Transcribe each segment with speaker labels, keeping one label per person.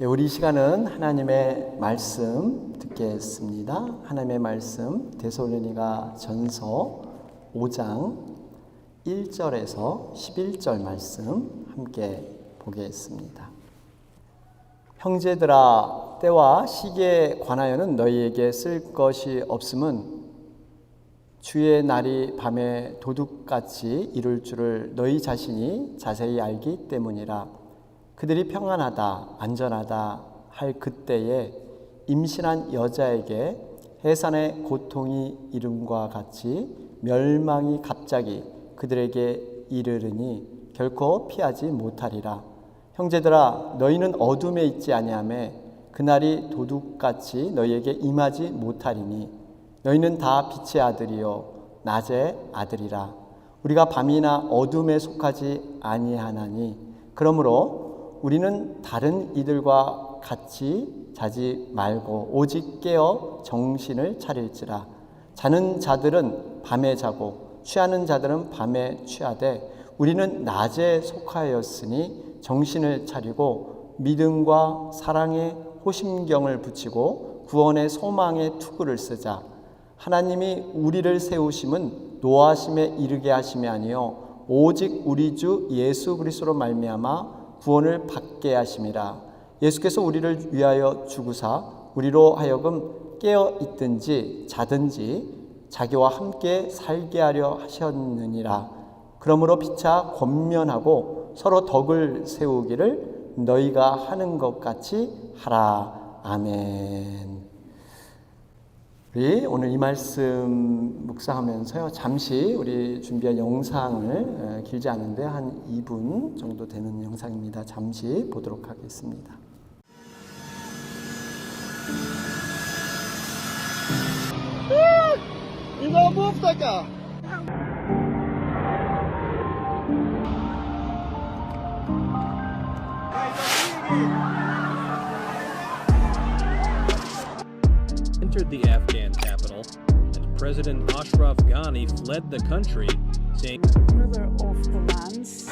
Speaker 1: 우리 이 시간은 하나님의 말씀 듣겠습니다. 하나님의 말씀 데살로니가 전서 5장 1절에서 11절 말씀 함께 보겠습니다. 형제들아, 때와 시기에 관하여는 너희에게 쓸 것이 없음은 주의 날이 밤에 도둑같이 이룰 줄을 너희 자신이 자세히 알기 때문이라. 그들이 평안하다, 안전하다 할 그때에 임신한 여자에게 해산의 고통이 이름과 같이 멸망이 갑자기 그들에게 이르르니 결코 피하지 못하리라. 형제들아, 너희는 어둠에 있지 아니하매 그날이 도둑같이 너희에게 임하지 못하리니 너희는 다 빛의 아들이요 낮의 아들이라. 우리가 밤이나 어둠에 속하지 아니하나니 그러므로 우리는 다른 이들과 같이 자지 말고 오직 깨어 정신을 차릴지라. 자는 자들은 밤에 자고 취하는 자들은 밤에 취하되 우리는 낮에 속하였으니 정신을 차리고 믿음과 사랑에 호심경을 붙이고 구원의 소망의 투구를 쓰자. 하나님이 우리를 세우심은 노하심에 이르게 하심이 아니요 오직 우리 주 예수 그리스도로 말미암아 구원을 받게 하심이라. 예수께서 우리를 위하여 죽으사 우리로 하여금 깨어 있든지 자든지 자기와 함께 살게 하려 하셨느니라. 그러므로 피차 권면하고 서로 덕을 세우기를 너희가 하는 것 같이 하라. 아멘. 우리 오늘 이 말씀 묵상하면서요, 잠시 우리 준비한 영상을 길지 않은데 한 2분 정도 되는 영상입니다. 잠시 보도록 하겠습니다.
Speaker 2: 이거 뭡니까?
Speaker 3: Entered the Afghan capital, and President Ashraf Ghani fled the country, saying,
Speaker 4: Ruler of the lands.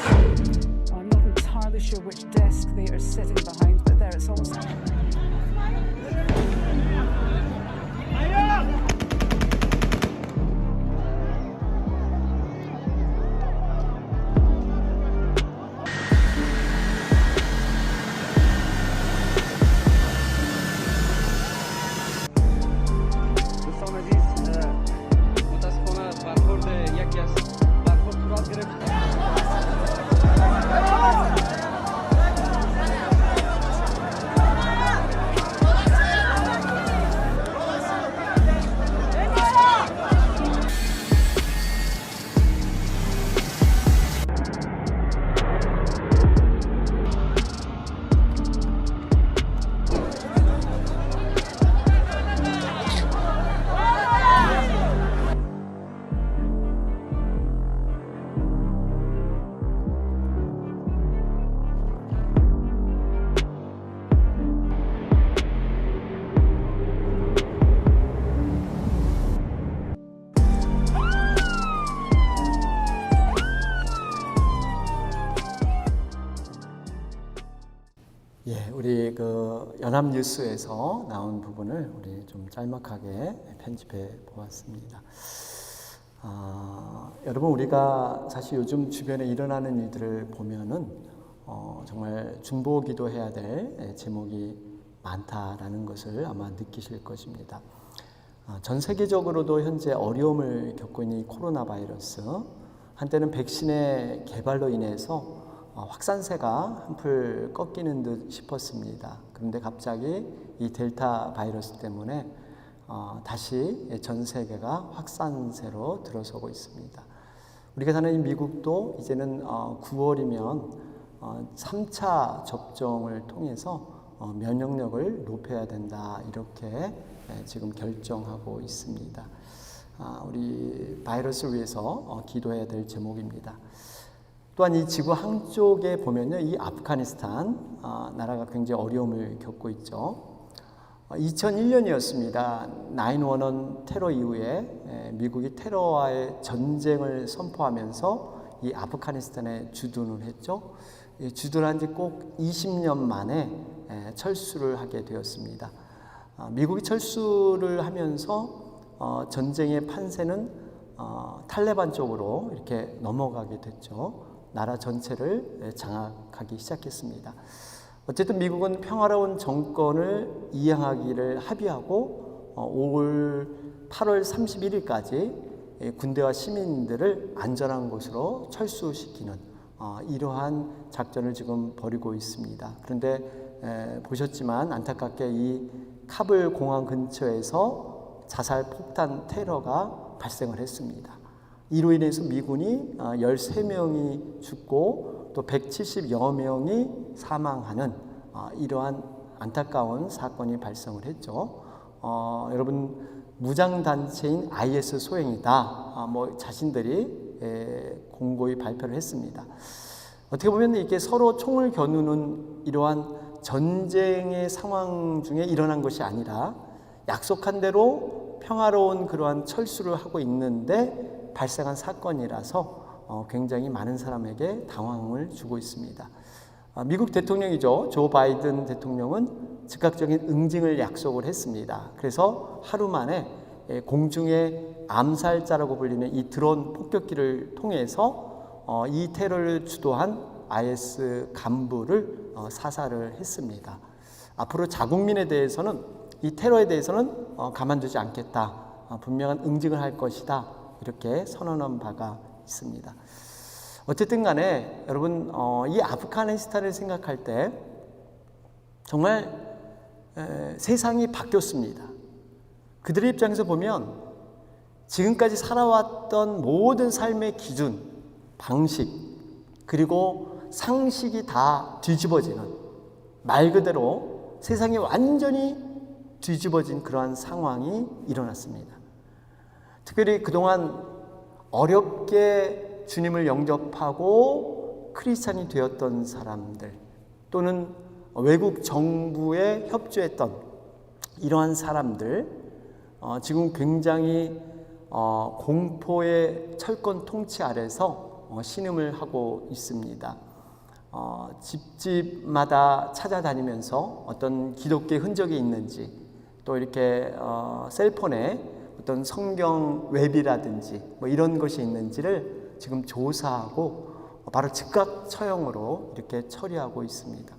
Speaker 4: I'm not entirely sure which desk they are sitting behind, but there it's also.
Speaker 5: دوستان عزیز متاسفانه برخورد یکی از برخورد صورت گرفت.
Speaker 1: 우리 연합뉴스에서 나온 부분을 우리 좀 짤막하게 편집해 보았습니다. 여러분, 우리가 사실 요즘 주변에 일어나는 일들을 보면은 정말 중보기도해야 될 제목이 많다라는 것을 아마 느끼실 것입니다. 전 세계적으로도 현재 어려움을 겪고 있는 이 코로나 바이러스, 한때는 백신의 개발로 인해서 확산세가 한풀 꺾이는 듯 싶었습니다. 그런데 갑자기 이 델타 바이러스 때문에 다시 전 세계가 확산세로 들어서고 있습니다. 우리가 사는 이 미국도 이제는 9월이면 3차 접종을 통해서 면역력을 높여야 된다, 이렇게 지금 결정하고 있습니다. 우리 바이러스를 위해서 기도해야 될 제목입니다. 또한 이 지구 한쪽에 보면요, 이 아프가니스탄 나라가 굉장히 어려움을 겪고 있죠. 2001년이었습니다. 9/11 테러 이후에 미국이 테러와의 전쟁을 선포하면서 이 아프가니스탄에 주둔을 했죠. 주둔한 지 꼭 20년 만에 철수를 하게 되었습니다. 미국이 철수를 하면서 전쟁의 판세는 탈레반 쪽으로 이렇게 넘어가게 됐죠. 나라 전체를 장악하기 시작했습니다. 어쨌든 미국은 평화로운 정권을 이행하기를 합의하고 올 8월 31일까지 군대와 시민들을 안전한 곳으로 철수시키는 이러한 작전을 지금 벌이고 있습니다. 그런데 보셨지만 안타깝게 이 카불 공항 근처에서 자살 폭탄 테러가 발생을 했습니다. 이로 인해서 미군이 13명이 죽고 또 170여 명이 사망하는 이러한 안타까운 사건이 발생을 했죠. 여러분 무장단체인 IS 소행이다. 자신들이 공고히 발표를 했습니다. 어떻게 보면 이게 서로 총을 겨누는 이러한 전쟁의 상황 중에 일어난 것이 아니라 약속한 대로 평화로운 그러한 철수를 하고 있는데 발생한 사건이라서 굉장히 많은 사람에게 당황을 주고 있습니다. 미국 대통령이죠. 조 바이든 대통령은 즉각적인 응징을 약속을 했습니다. 그래서 하루 만에 공중의 암살자라고 불리는 이 드론 폭격기를 통해서 이 테러를 주도한 IS 간부를 사살을 했습니다. 앞으로 자국민에 대해서는 이 테러에 대해서는 가만두지 않겠다. 분명한 응징을 할 것이다. 이렇게 선언한 바가 있습니다. 어쨌든 간에 여러분 이 아프가니스탄을 생각할 때 정말 세상이 바뀌었습니다. 그들의 입장에서 보면 지금까지 살아왔던 모든 삶의 기준, 방식, 그리고 상식이 다 뒤집어지는, 말 그대로 세상이 완전히 뒤집어진 그러한 상황이 일어났습니다. 특별히 그동안 어렵게 주님을 영접하고 크리스찬이 되었던 사람들, 또는 외국 정부에 협조했던 이러한 사람들, 지금 굉장히 공포의 철권 통치 아래서 신음을 하고 있습니다. 집집마다 찾아다니면서 어떤 기독교의 흔적이 있는지, 또 이렇게 셀폰에 어떤 성경 웹이라든지 이런 것이 있는지를 지금 조사하고 바로 즉각 처형으로 이렇게 처리하고 있습니다.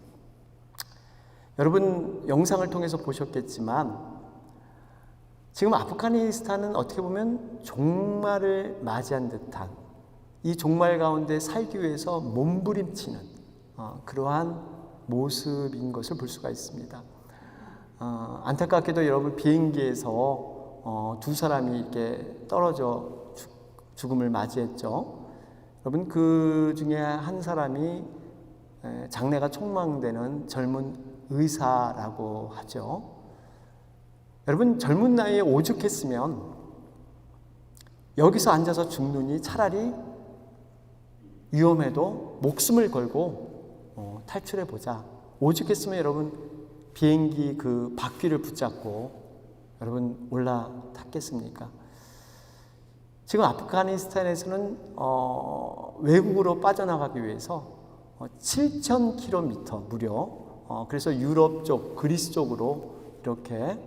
Speaker 1: 여러분 영상을 통해서 보셨겠지만 지금 아프가니스탄은 어떻게 보면 종말을 맞이한 듯한, 이 종말 가운데 살기 위해서 몸부림치는 그러한 모습인 것을 볼 수가 있습니다. 안타깝게도 여러분 비행기에서 두 사람이 이렇게 떨어져 죽음을 맞이했죠. 여러분 그 중에 한 사람이 장래가 촉망되는 젊은 의사라고 하죠. 여러분 젊은 나이에 오죽했으면 여기서 앉아서 죽느니 차라리 위험해도 목숨을 걸고 탈출해 보자. 오죽했으면 여러분 비행기 그 바퀴를 붙잡고 여러분 올라탔겠습니까? 지금 아프가니스탄에서는 외국으로 빠져나가기 위해서 7,000km 무려, 그래서 유럽 쪽, 그리스 쪽으로 이렇게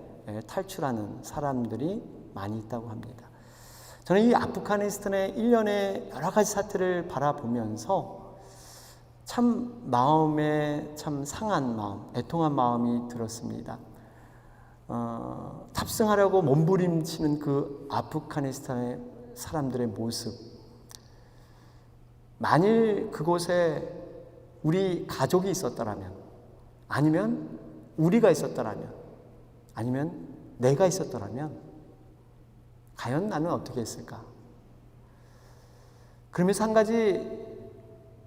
Speaker 1: 탈출하는 사람들이 많이 있다고 합니다. 저는 이 아프가니스탄의 일련의 여러 가지 사태를 바라보면서 참 마음에 참 상한 마음, 애통한 마음이 들었습니다. 탑승하려고 몸부림치는 그 아프가니스탄의 사람들의 모습, 만일 그곳에 우리 가족이 있었더라면, 아니면 우리가 있었더라면, 아니면 내가 있었더라면 과연 나는 어떻게 했을까? 그러면서 한 가지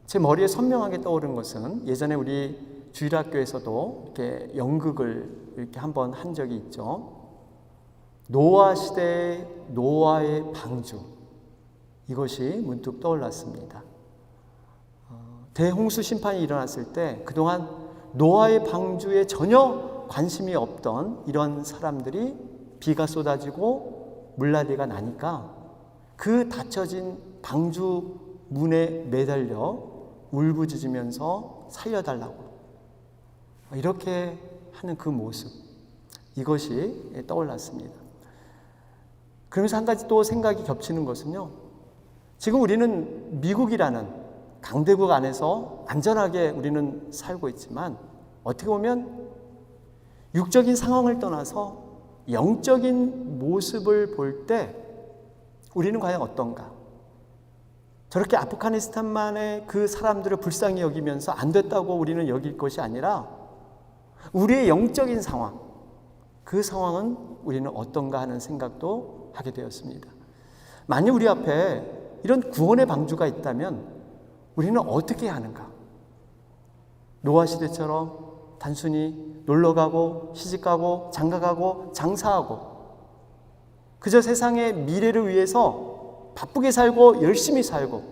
Speaker 1: 제 머리에 선명하게 떠오른 것은, 예전에 우리 주일학교에서도 이렇게 연극을 이렇게 한번 한 적이 있죠. 노아 시대의 노아의 방주, 이것이 문득 떠올랐습니다. 대홍수 심판이 일어났을 때 그동안 노아의 방주에 전혀 관심이 없던 이런 사람들이 비가 쏟아지고 물난리가 나니까 그 닫혀진 방주 문에 매달려 울부짖으면서 살려달라고 이렇게 하는 그 모습, 이것이 떠올랐습니다. 그러면서 한 가지 또 생각이 겹치는 것은요, 지금 우리는 미국이라는 강대국 안에서 안전하게 우리는 살고 있지만 어떻게 보면 육적인 상황을 떠나서 영적인 모습을 볼 때 우리는 과연 어떤가? 저렇게 아프가니스탄만의 그 사람들을 불쌍히 여기면서 안 됐다고 우리는 여길 것이 아니라 우리의 영적인 상황, 그 상황은 우리는 어떤가 하는 생각도 하게 되었습니다. 만약 우리 앞에 이런 구원의 방주가 있다면 우리는 어떻게 해야 하는가? 노아 시대처럼 단순히 놀러가고 시집가고 장가가고 장사하고 그저 세상의 미래를 위해서 바쁘게 살고 열심히 살고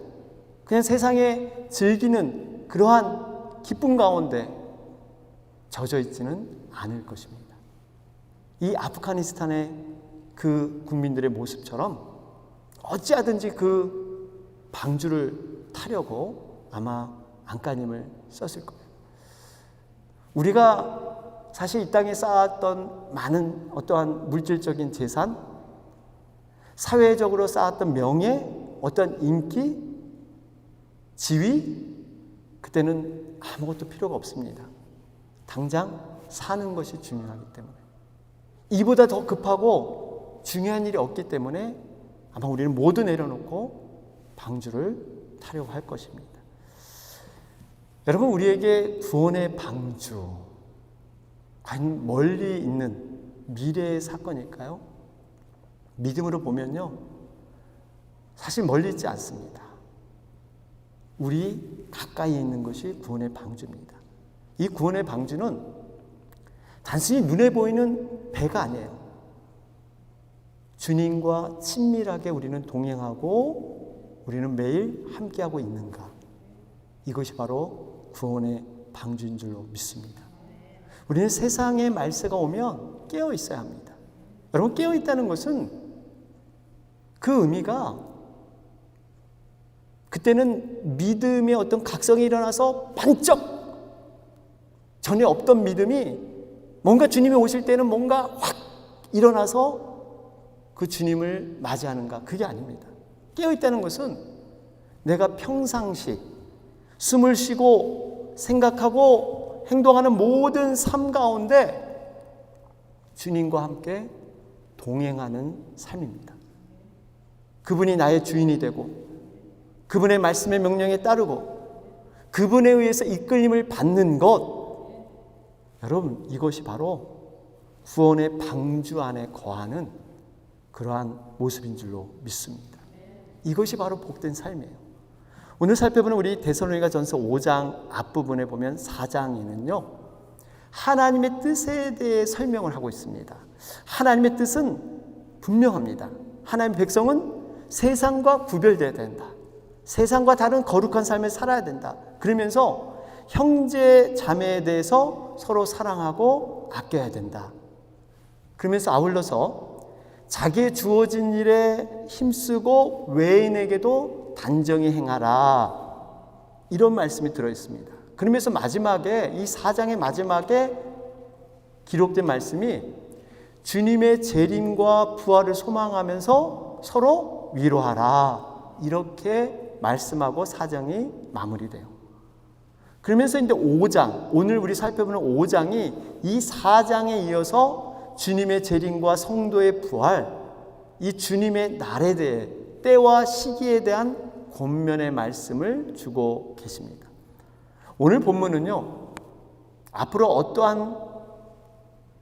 Speaker 1: 그냥 세상에 즐기는 그러한 기쁨 가운데 젖어 있지는 않을 것입니다. 이 아프가니스탄의 그 국민들의 모습처럼 어찌하든지 그 방주를 타려고 아마 안간힘을 썼을 거예요. 우리가 사실 이 땅에 쌓았던 많은 어떠한 물질적인 재산, 사회적으로 쌓았던 명예, 어떤 인기, 지위, 그때는 아무것도 필요가 없습니다. 당장 사는 것이 중요하기 때문에. 이보다 더 급하고 중요한 일이 없기 때문에 아마 우리는 모두 내려놓고 방주를 타려고 할 것입니다. 여러분, 우리에게 구원의 방주, 과연 멀리 있는 미래의 사건일까요? 믿음으로 보면요, 사실 멀리 있지 않습니다. 우리 가까이 있는 것이 구원의 방주입니다. 이 구원의 방주는 단순히 눈에 보이는 배가 아니에요. 주님과 친밀하게 우리는 동행하고 우리는 매일 함께하고 있는가? 이것이 바로 구원의 방주인 줄로 믿습니다. 우리는 세상의 말세가 오면 깨어 있어야 합니다. 여러분, 깨어 있다는 것은 그 의미가 그때는 믿음의 어떤 각성이 일어나서 반짝 전에 없던 믿음이 뭔가 주님이 오실 때는 뭔가 확 일어나서 그 주님을 맞이하는가? 그게 아닙니다. 깨어 있다는 것은 내가 평상시 숨을 쉬고 생각하고 행동하는 모든 삶 가운데 주님과 함께 동행하는 삶입니다. 그분이 나의 주인이 되고 그분의 말씀의 명령에 따르고 그분에 의해서 이끌림을 받는 것, 여러분, 이것이 바로 구원의 방주 안에 거하는 그러한 모습인 줄로 믿습니다. 이것이 바로 복된 삶이에요. 오늘 살펴보는 우리 데살로니가전서 5장 앞부분에 보면 4장에는요, 하나님의 뜻에 대해 설명을 하고 있습니다. 하나님의 뜻은 분명합니다. 하나님의 백성은 세상과 구별되어야 된다. 세상과 다른 거룩한 삶을 살아야 된다. 그러면서 형제 자매에 대해서 서로 사랑하고 아껴야 된다. 그러면서 아울러서 자기의 주어진 일에 힘쓰고 외인에게도 단정히 행하라. 이런 말씀이 들어있습니다. 그러면서 마지막에, 이 4장의 마지막에 기록된 말씀이 주님의 재림과 부활을 소망하면서 서로 위로하라. 이렇게 말씀하고 4장이 마무리돼요. 그러면서 이제 5장, 오늘 우리 살펴보는 5장이 이 4장에 이어서 주님의 재림과 성도의 부활, 이 주님의 날에 대해, 때와 시기에 대한 권면의 말씀을 주고 계십니다. 오늘 본문은요, 앞으로 어떠한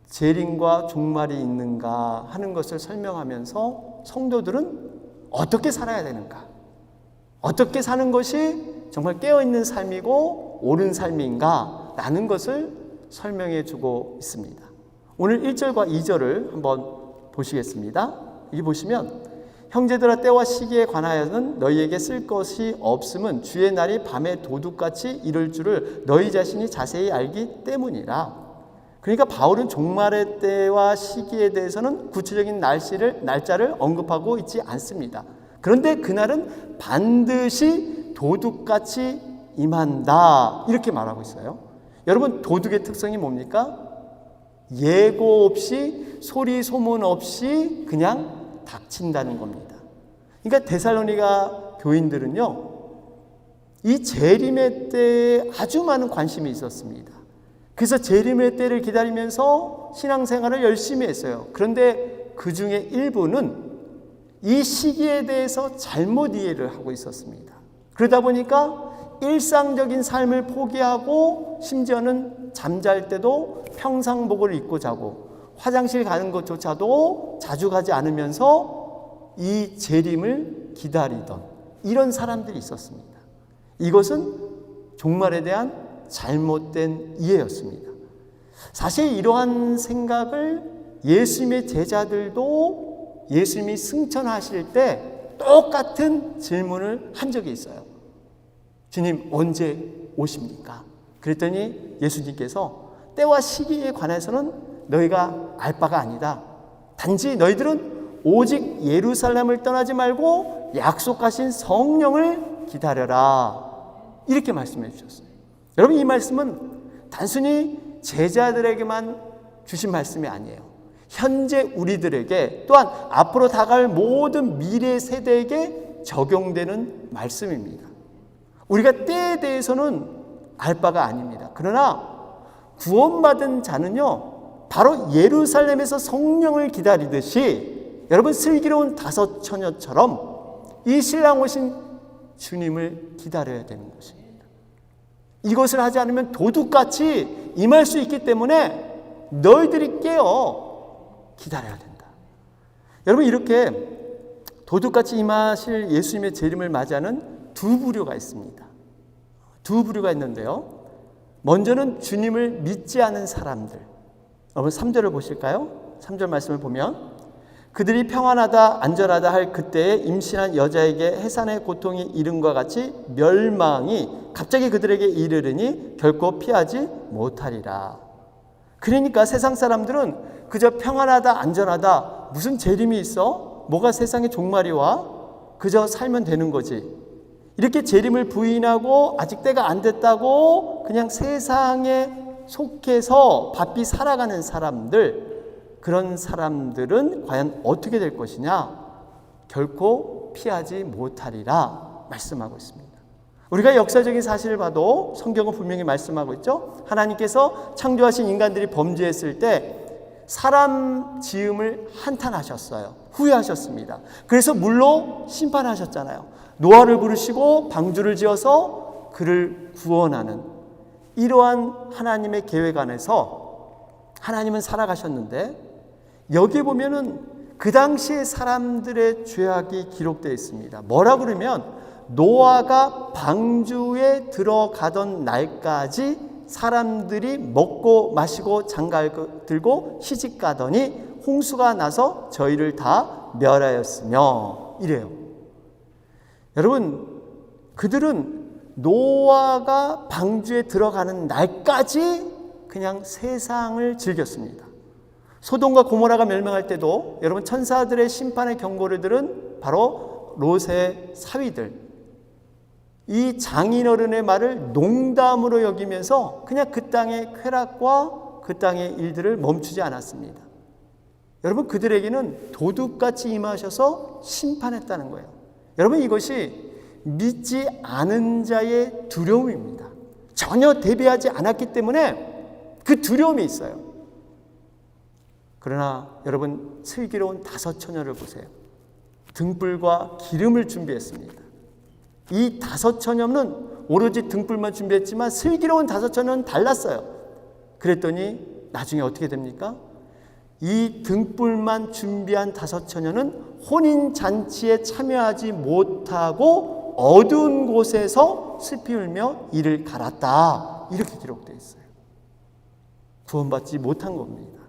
Speaker 1: 재림과 종말이 있는가 하는 것을 설명하면서 성도들은 어떻게 살아야 되는가, 어떻게 사는 것이 정말 깨어있는 삶이고 옳은 삶인가 라는 것을 설명해 주고 있습니다. 오늘 1절과 2절을 한번 보시겠습니다. 여기 보시면, 형제들아, 때와 시기에 관하여는 너희에게 쓸 것이 없음은 주의 날이 밤에 도둑같이 이를 줄을 너희 자신이 자세히 알기 때문이라. 그러니까 바울은 종말의 때와 시기에 대해서는 구체적인 날짜를 언급하고 있지 않습니다. 그런데 그날은 반드시 도둑같이 임한다 이렇게 말하고 있어요. 여러분 도둑의 특성이 뭡니까? 예고 없이 소리 소문 없이 그냥 닥친다는 겁니다. 그러니까 데살로니가 교인들은요 이 재림의 때에 아주 많은 관심이 있었습니다. 그래서 재림의 때를 기다리면서 신앙생활을 열심히 했어요. 그런데 그 중에 일부는 이 시기에 대해서 잘못 이해를 하고 있었습니다. 그러다 보니까 일상적인 삶을 포기하고 심지어는 잠잘 때도 평상복을 입고 자고 화장실 가는 것조차도 자주 가지 않으면서 이 재림을 기다리던 이런 사람들이 있었습니다. 이것은 종말에 대한 잘못된 이해였습니다. 사실 이러한 생각을 예수님의 제자들도 예수님이 승천하실 때 똑같은 질문을 한 적이 있어요. 주님 언제 오십니까? 그랬더니 예수님께서 때와 시기에 관해서는 너희가 알 바가 아니다. 단지 너희들은 오직 예루살렘을 떠나지 말고 약속하신 성령을 기다려라. 이렇게 말씀해 주셨어요. 여러분 이 말씀은 단순히 제자들에게만 주신 말씀이 아니에요. 현재 우리들에게 또한 앞으로 다가올 모든 미래 세대에게 적용되는 말씀입니다. 우리가 때에 대해서는 알 바가 아닙니다. 그러나 구원받은 자는요 바로 예루살렘에서 성령을 기다리듯이 여러분 슬기로운 다섯 처녀처럼 이 신랑 오신 주님을 기다려야 되는 것입니다. 이것을 하지 않으면 도둑같이 임할 수 있기 때문에 너희들이 깨어 기다려야 된다. 여러분 이렇게 도둑같이 임하실 예수님의 재림을 맞이하는 두 부류가 있습니다. 두 부류가 있는데요. 먼저는 주님을 믿지 않은 사람들. 여러분 3절을 보실까요? 3절 말씀을 보면 그들이 평안하다 안전하다 할 그때에 임신한 여자에게 해산의 고통이 이른과 같이 멸망이 갑자기 그들에게 이르르니 결코 피하지 못하리라. 그러니까 세상 사람들은 그저 평안하다 안전하다 무슨 재림이 있어? 뭐가 세상의 종말이 와? 그저 살면 되는 거지. 이렇게 재림을 부인하고 아직 때가 안 됐다고 그냥 세상에 속해서 바삐 살아가는 사람들, 그런 사람들은 과연 어떻게 될 것이냐? 결코 피하지 못하리라 말씀하고 있습니다. 우리가 역사적인 사실을 봐도 성경은 분명히 말씀하고 있죠. 하나님께서 창조하신 인간들이 범죄했을 때 사람 지음을 한탄하셨어요. 후회하셨습니다. 그래서 물로 심판하셨잖아요. 노아를 부르시고 방주를 지어서 그를 구원하는 이러한 하나님의 계획 안에서 하나님은 살아가셨는데 여기 보면은 그 당시의 사람들의 죄악이 기록되어 있습니다. 뭐라고 그러면 노아가 방주에 들어가던 날까지 사람들이 먹고 마시고 장가 들고 시집 가더니 홍수가 나서 저희를 다 멸하였으며 이래요. 여러분 그들은 노아가 방주에 들어가는 날까지 그냥 세상을 즐겼습니다. 소돔과 고모라가 멸망할 때도 여러분 천사들의 심판의 경고를 들은 바로 롯의 사위들, 이 장인어른의 말을 농담으로 여기면서 그냥 그 땅의 쾌락과 그 땅의 일들을 멈추지 않았습니다. 여러분 그들에게는 도둑같이 임하셔서 심판했다는 거예요. 여러분 이것이 믿지 않은 자의 두려움입니다. 전혀 대비하지 않았기 때문에 그 두려움이 있어요. 그러나 여러분 슬기로운 다섯 처녀를 보세요. 등불과 기름을 준비했습니다. 이 다섯 처녀는 오로지 등불만 준비했지만 슬기로운 다섯 처녀는 달랐어요. 그랬더니 나중에 어떻게 됩니까? 이 등불만 준비한 다섯 처녀는 혼인잔치에 참여하지 못하고 어두운 곳에서 슬피 울며 이를 갈았다. 이렇게 기록되어 있어요. 구원받지 못한 겁니다.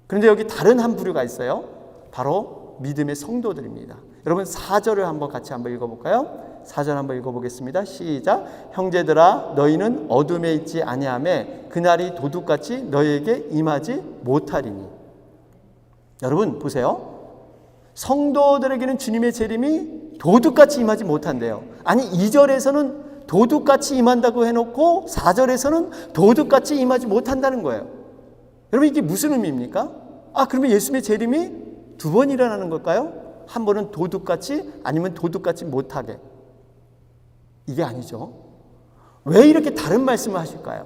Speaker 1: 그런데 여기 다른 한 부류가 있어요. 바로 믿음의 성도들입니다. 여러분 4절을 한번 같이 한번 읽어볼까요? 4절 한번 읽어보겠습니다. 시작. 형제들아 너희는 어둠에 있지 아니하매 그날이 도둑같이 너희에게 임하지 못하리니. 여러분 보세요. 성도들에게는 주님의 재림이 도둑같이 임하지 못한대요. 아니 2절에서는 도둑같이 임한다고 해놓고 4절에서는 도둑같이 임하지 못한다는 거예요. 여러분 이게 무슨 의미입니까? 그러면 예수님의 재림이 두 번 일어나는 걸까요? 한 번은 도둑같이, 아니면 도둑같이 못하게. 이게 아니죠. 왜 이렇게 다른 말씀을 하실까요?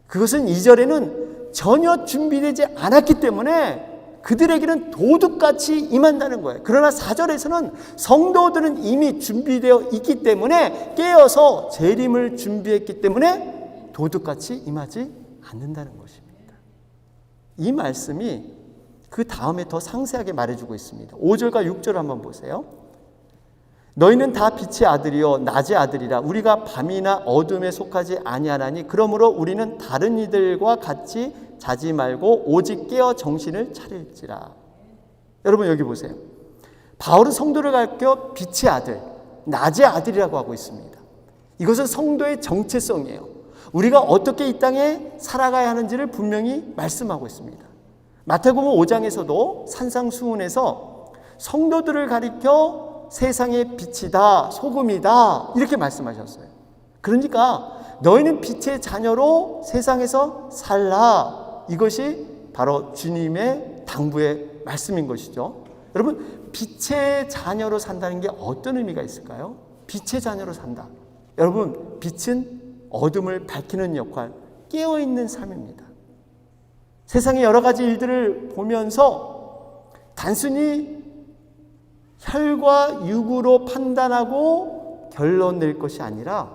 Speaker 1: 그것은 2절에는 전혀 준비되지 않았기 때문에 그들에게는 도둑같이 임한다는 거예요. 그러나 4절에서는 성도들은 이미 준비되어 있기 때문에 깨어서 재림을 준비했기 때문에 도둑같이 임하지 않는다는 것입니다. 이 말씀이 그 다음에 더 상세하게 말해주고 있습니다. 5절과 6절 한번 보세요. 너희는 다 빛의 아들이요 낮의 아들이라. 우리가 밤이나 어둠에 속하지 아니하나니 그러므로 우리는 다른 이들과 같이 자지 말고 오직 깨어 정신을 차릴지라. 여러분 여기 보세요. 바울은 성도를 가르쳐 빛의 아들, 낮의 아들이라고 하고 있습니다. 이것은 성도의 정체성이에요. 우리가 어떻게 이 땅에 살아가야 하는지를 분명히 말씀하고 있습니다. 마태복음 5장에서도 산상수훈에서 성도들을 가리켜 세상의 빛이다, 소금이다 이렇게 말씀하셨어요. 그러니까 너희는 빛의 자녀로 세상에서 살라. 이것이 바로 주님의 당부의 말씀인 것이죠. 여러분 빛의 자녀로 산다는 게 어떤 의미가 있을까요? 빛의 자녀로 산다. 여러분 빛은 어둠을 밝히는 역할, 깨어있는 삶입니다. 세상의 여러 가지 일들을 보면서 단순히 혈과 육으로 판단하고 결론 낼 것이 아니라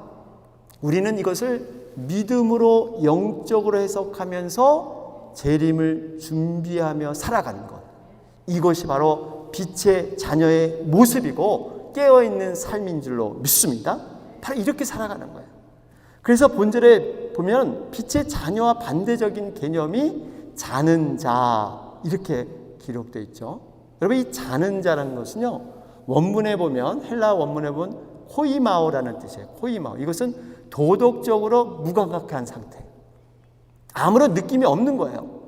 Speaker 1: 우리는 이것을 믿음으로 영적으로 해석하면서 재림을 준비하며 살아가는 것. 이것이 바로 빛의 자녀의 모습이고 깨어있는 삶인 줄로 믿습니다. 바로 이렇게 살아가는 거예요. 그래서 본절에 보면 빛의 자녀와 반대적인 개념이 자는 자 이렇게 기록되어 있죠. 여러분 이 자는 자라는 것은요 원문에 보면 헬라 원문에 보면 코이마오라는 뜻이에요. 코이마오. 이것은 도덕적으로 무감각한 상태. 아무런 느낌이 없는 거예요.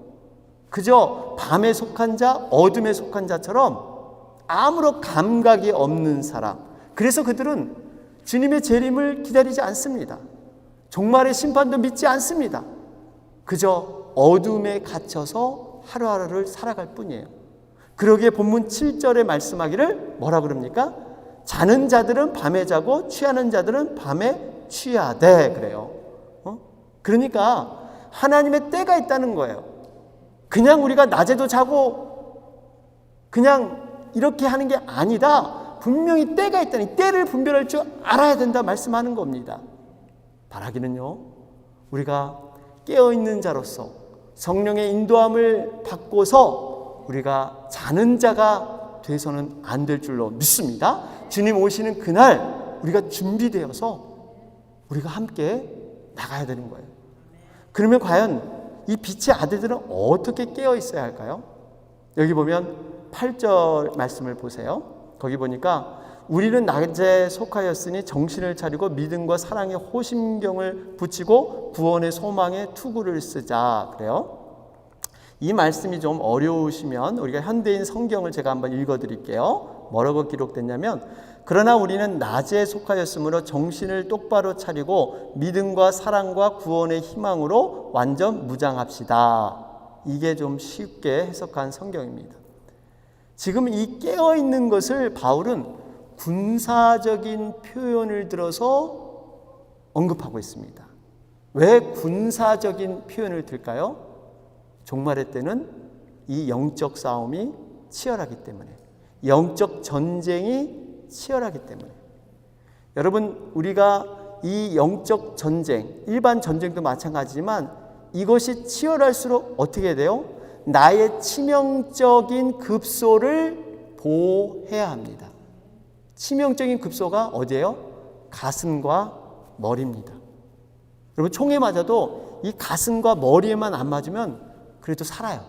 Speaker 1: 그저 밤에 속한 자, 어둠에 속한 자처럼 아무런 감각이 없는 사람. 그래서 그들은 주님의 재림을 기다리지 않습니다. 종말의 심판도 믿지 않습니다. 그저 어둠에 갇혀서 하루하루를 살아갈 뿐이에요. 그러기에 본문 7절에 말씀하기를 뭐라 그럽니까? 자는 자들은 밤에 자고 취하는 자들은 밤에 취하되 그래요. 그러니까 하나님의 때가 있다는 거예요. 그냥 우리가 낮에도 자고 그냥 이렇게 하는 게 아니다. 분명히 때가 있다니 때를 분별할 줄 알아야 된다 말씀하는 겁니다. 바라기는요 우리가 깨어있는 자로서 성령의 인도함을 받고서 우리가 자는 자가 돼서는 안 될 줄로 믿습니다. 주님 오시는 그날 우리가 준비되어서 우리가 함께 나가야 되는 거예요. 그러면 과연 이 빛의 아들들은 어떻게 깨어 있어야 할까요? 여기 보면 8절 말씀을 보세요. 거기 보니까 우리는 낮에 속하였으니 정신을 차리고 믿음과 사랑의 호심경을 붙이고 구원의 소망에 투구를 쓰자 그래요. 이 말씀이 좀 어려우시면 우리가 현대인 성경을 제가 한번 읽어드릴게요. 뭐라고 기록됐냐면 그러나 우리는 낮에 속하였으므로 정신을 똑바로 차리고 믿음과 사랑과 구원의 희망으로 완전 무장합시다. 이게 좀 쉽게 해석한 성경입니다. 지금 이 깨어있는 것을 바울은 군사적인 표현을 들어서 언급하고 있습니다. 왜 군사적인 표현을 들까요? 종말의 때는 이 영적 싸움이 치열하기 때문에, 영적 전쟁이 치열하기 때문에. 여러분 우리가 이 영적 전쟁, 일반 전쟁도 마찬가지지만 이것이 치열할수록 어떻게 돼요? 나의 치명적인 급소를 보호해야 합니다. 치명적인 급소가 어디예요? 가슴과 머리입니다. 여러분 총에 맞아도 이 가슴과 머리에만 안 맞으면 그래도 살아요.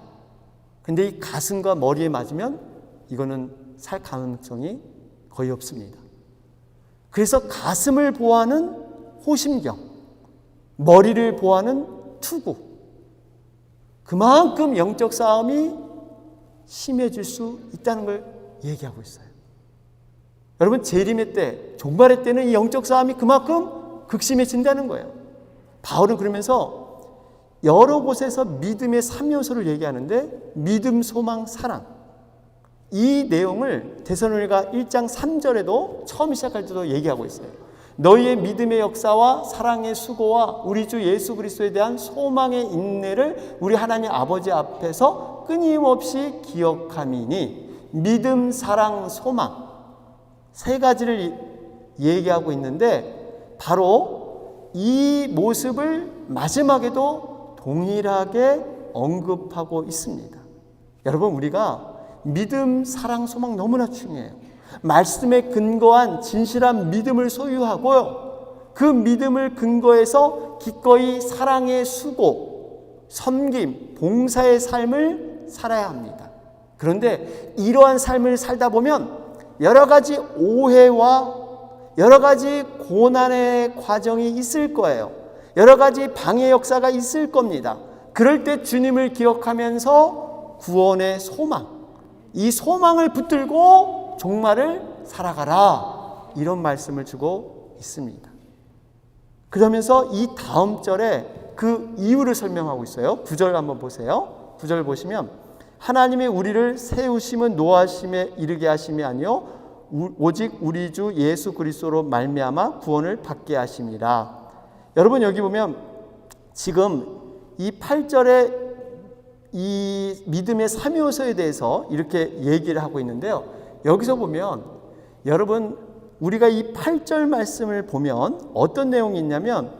Speaker 1: 근데 이 가슴과 머리에 맞으면 이거는 살 가능성이 거의 없습니다. 그래서 가슴을 보호하는 호심경, 머리를 보호하는 투구, 그만큼 영적 싸움이 심해질 수 있다는 걸 얘기하고 있어요. 여러분 재림의 때, 종말의 때는 이 영적 싸움이 그만큼 극심해진다는 거예요. 바울은 그러면서 여러 곳에서 믿음의 3요소를 얘기하는데 믿음, 소망, 사랑, 이 내용을 데살로니가 1장 3절에도 처음 시작할 때도 얘기하고 있어요. 너희의 믿음의 역사와 사랑의 수고와 우리 주 예수 그리스도에 대한 소망의 인내를 우리 하나님 아버지 앞에서 끊임없이 기억함이니, 믿음, 사랑, 소망, 세 가지를 얘기하고 있는데 바로 이 모습을 마지막에도 동일하게 언급하고 있습니다. 여러분, 우리가 믿음, 사랑, 소망 너무나 중요해요. 말씀에 근거한 진실한 믿음을 소유하고요, 그 믿음을 근거해서 기꺼이 사랑의 수고, 섬김, 봉사의 삶을 살아야 합니다. 그런데 이러한 삶을 살다 보면 여러 가지 오해와 여러 가지 고난의 과정이 있을 거예요. 여러 가지 방해 역사가 있을 겁니다. 그럴 때 주님을 기억하면서 구원의 소망, 이 소망을 붙들고 종말을 살아가라, 이런 말씀을 주고 있습니다. 그러면서 이 다음 절에 그 이유를 설명하고 있어요. 9절 한번 보세요. 9절 보시면 하나님이 우리를 세우심은 노하심에 이르게 하심이 아니요 오직 우리 주 예수 그리스도로 말미암아 구원을 받게 하심이라. 여러분, 여기 보면 지금 이 8절에 이 믿음의 3요소에 대해서 이렇게 얘기를 하고 있는데요, 여기서 보면 여러분, 우리가 이 8절 말씀을 보면 어떤 내용이 있냐면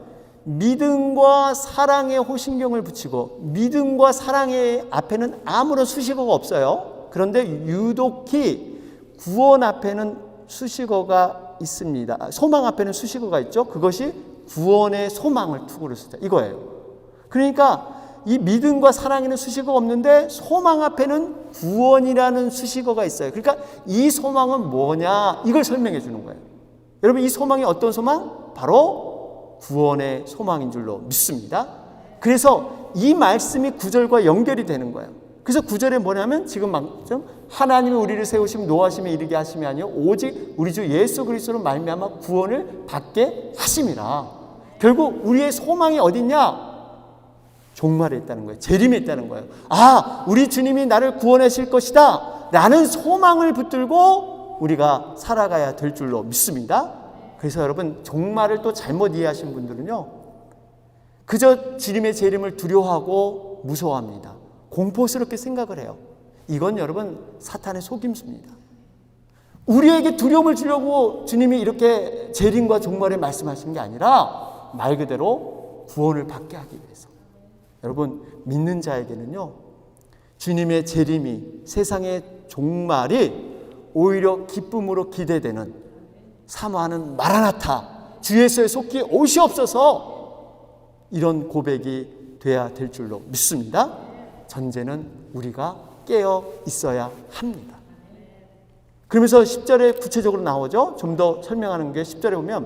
Speaker 1: 믿음과 사랑에 호신경을 붙이고, 믿음과 사랑의 앞에는 아무런 수식어가 없어요. 그런데 유독히 구원 앞에는 수식어가 있습니다. 소망 앞에는 수식어가 있죠. 그것이 구원의 소망을 투구로 쓰자, 이거예요. 그러니까 이 믿음과 사랑에는 수식어가 없는데 소망 앞에는 구원이라는 수식어가 있어요. 그러니까 이 소망은 뭐냐, 이걸 설명해 주는 거예요. 여러분, 이 소망이 어떤 소망? 바로 구원의 소망인 줄로 믿습니다. 그래서 이 말씀이 9절과 연결이 되는 거예요. 그래서 9절에 뭐냐면 지금 하나님이 우리를 세우시면 노하심에 이르게 하심이 아니요 오직 우리 주 예수 그리스도로 말미암아 구원을 받게 하심이라. 결국 우리의 소망이 어딨냐? 종말에 있다는 거예요. 재림에 있다는 거예요. 아, 우리 주님이 나를 구원하실 것이다 라는 소망을 붙들고 우리가 살아가야 될 줄로 믿습니다. 그래서 여러분, 종말을 또 잘못 이해하신 분들은요, 그저 주님의 재림을 두려워하고 무서워합니다. 공포스럽게 생각을 해요. 이건 여러분, 사탄의 속임수입니다. 우리에게 두려움을 주려고 주님이 이렇게 재림과 종말에 말씀하신 게 아니라 말 그대로 구원을 받게 하기 위해서. 여러분, 믿는 자에게는요, 주님의 재림이, 세상의 종말이 오히려 기쁨으로 기대되는, 사모하는 마라나타, 주 예수의 속히 오시옵소서, 이런 고백이 돼야 될 줄로 믿습니다. 전제는 우리가 깨어 있어야 합니다. 그러면서 10절에 구체적으로 나오죠. 좀 더 설명하는 게 10절에 보면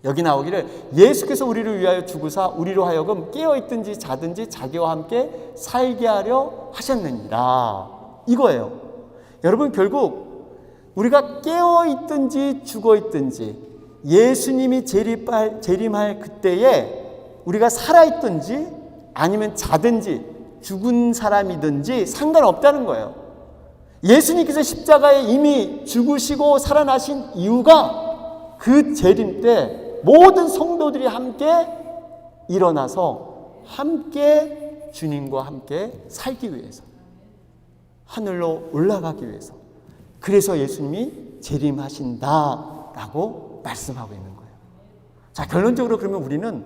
Speaker 1: 여기 나오기를 예수께서 우리를 위하여 죽으사 우리로 하여금 깨어있든지 자든지 자기와 함께 살게 하려 하셨느니라, 이거예요. 여러분, 결국 우리가 깨어있든지 죽어있든지 예수님이 재림할 그때에 우리가 살아있든지 아니면 자든지 죽은 사람이든지 상관없다는 거예요. 예수님께서 십자가에 이미 죽으시고 살아나신 이유가 그 재림 때 모든 성도들이 함께 일어나서 함께 주님과 함께 살기 위해서, 하늘로 올라가기 위해서, 그래서 예수님이 재림하신다라고 말씀하고 있는 거예요. 자, 결론적으로 그러면 우리는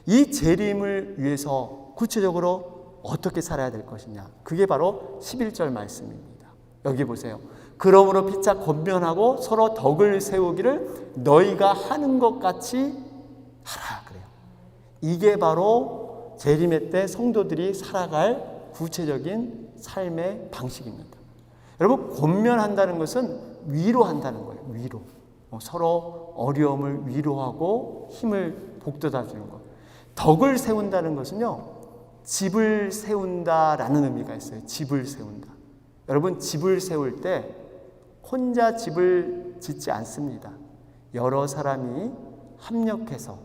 Speaker 1: 이 재림을 위해서 구체적으로 어떻게 살아야 될 것이냐, 그게 바로 11절 말씀입니다. 여기 보세요. 그러므로 피차 권면하고 서로 덕을 세우기를 너희가 하는 것 같이 하라, 그래요. 이게 바로 재림의 때 성도들이 살아갈 구체적인 삶의 방식입니다. 여러분, 권면한다는 것은 위로한다는 거예요. 위로. 서로 어려움을 위로하고 힘을 북돋아 주는 것. 덕을 세운다는 것은요, 집을 세운다라는 의미가 있어요. 집을 세운다. 여러분, 집을 세울 때 혼자 집을 짓지 않습니다. 여러 사람이 합력해서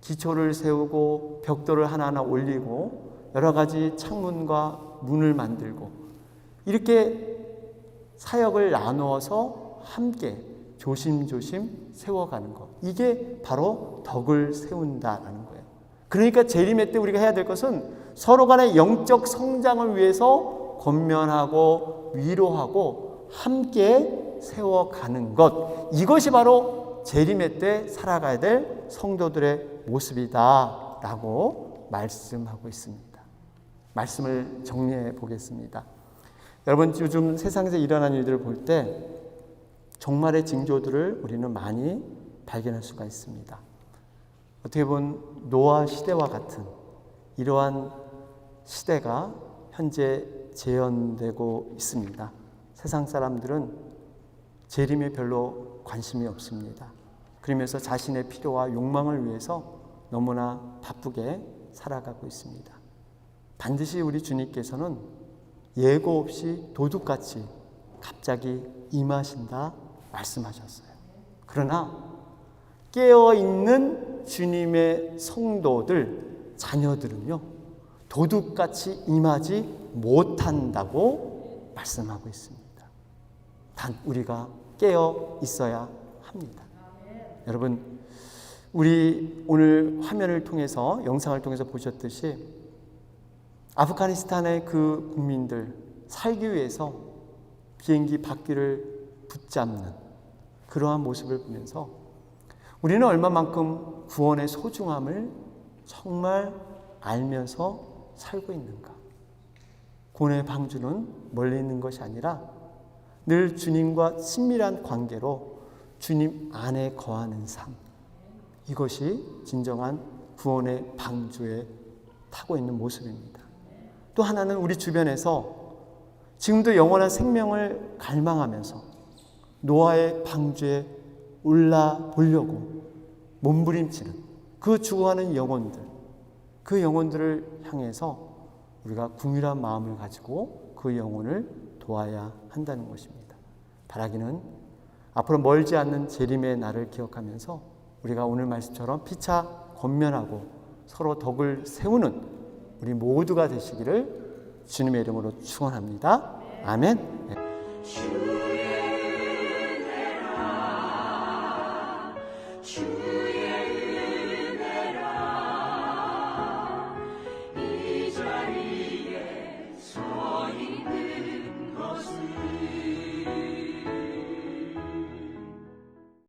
Speaker 1: 기초를 세우고 벽돌을 하나하나 올리고 여러 가지 창문과 문을 만들고 이렇게 사역을 나누어서 함께 조심조심 세워가는 것. 이게 바로 덕을 세운다라는 거예요. 그러니까 재림의 때 우리가 해야 될 것은 서로 간의 영적 성장을 위해서 권면하고 위로하고 함께 세워가는 것. 이것이 바로 재림의 때 살아가야 될 성도들의 모습이다라고 말씀하고 있습니다. 말씀을 정리해 보겠습니다. 여러분, 요즘 세상에서 일어나는 일들을 볼 때 종말의 징조들을 우리는 많이 발견할 수가 있습니다. 어떻게 보면 노아 시대와 같은 이러한 시대가 현재 재현되고 있습니다. 세상 사람들은 재림에 별로 관심이 없습니다. 그러면서 자신의 필요와 욕망을 위해서 너무나 바쁘게 살아가고 있습니다. 반드시 우리 주님께서는 예고 없이 도둑같이 갑자기 임하신다 말씀하셨어요. 그러나 깨어있는 주님의 성도들, 자녀들은요, 도둑같이 임하지 못한다고 말씀하고 있습니다. 단 우리가 깨어 있어야 합니다. 여러분, 우리 오늘 화면을 통해서, 영상을 통해서 보셨듯이 아프가니스탄의 그 국민들 살기 위해서 비행기 바퀴를 붙잡는 그러한 모습을 보면서 우리는 얼마만큼 구원의 소중함을 정말 알면서 살고 있는가. 구원의 방주는 멀리 있는 것이 아니라 늘 주님과 친밀한 관계로 주님 안에 거하는 삶. 이것이 진정한 구원의 방주에 타고 있는 모습입니다. 또 하나는 우리 주변에서 지금도 영원한 생명을 갈망하면서 노아의 방주에 올라 보려고 몸부림치는 그 죽어가는 영혼들, 그 영혼들을 향해서 우리가 긍휼한 마음을 가지고 그 영혼을 도와야 한다는 것입니다. 바라기는 앞으로 멀지 않는 재림의 날을 기억하면서 우리가 오늘 말씀처럼 피차 권면하고 서로 덕을 세우는 우리 모두가 되시기를 주님의 이름으로 축원합니다. 아멘.